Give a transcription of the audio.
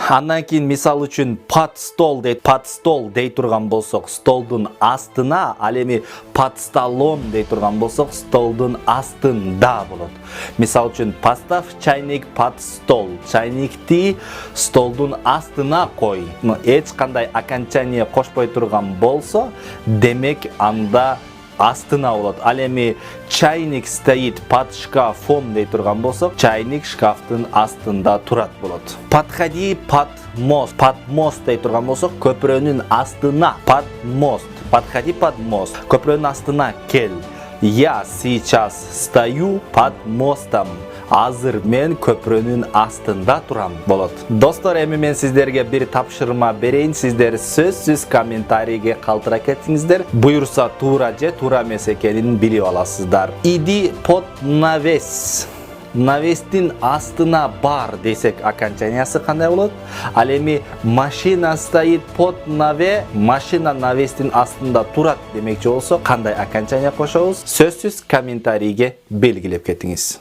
Андан кийин мисал үчүн под стол дей турган болсок, столдун астына, ал эми под столом дей турган болсок, столдун астында болот. Мисал үчүн поставь чайник под стол. Чайникти столдун астына кой. Эч кандай окончание кошпой турган болсо, демек анда астына болот. Ал эми чайник стоит под шкафом дей турган болсок, чайник шкафтын астында турат болот. Подходи под мост. Под мост дей турган болсок, көпүрөнүн астына. Под мост. Подходи под мост. Көпүрөнүн астына кел. Я сейчас стою под мостом. Азыр мен көпүрөнүн астында турам болот. Достор, эми мен сиздерге бир тапшырма берейин. Сиздер сөзсүз комментарийге калтыра кетиңиздер. Буюрса туура же туура эмес экенин билип аласыздар. Иди под навес. Навестин астына бар десек, окончаниясы кандай болот? Ал эми машина стоит под наве, машина навестин астында турат демекчи болсо, кандай окончания кошобуз? Сөзсүз комментарийге белгилеп кетиңиз.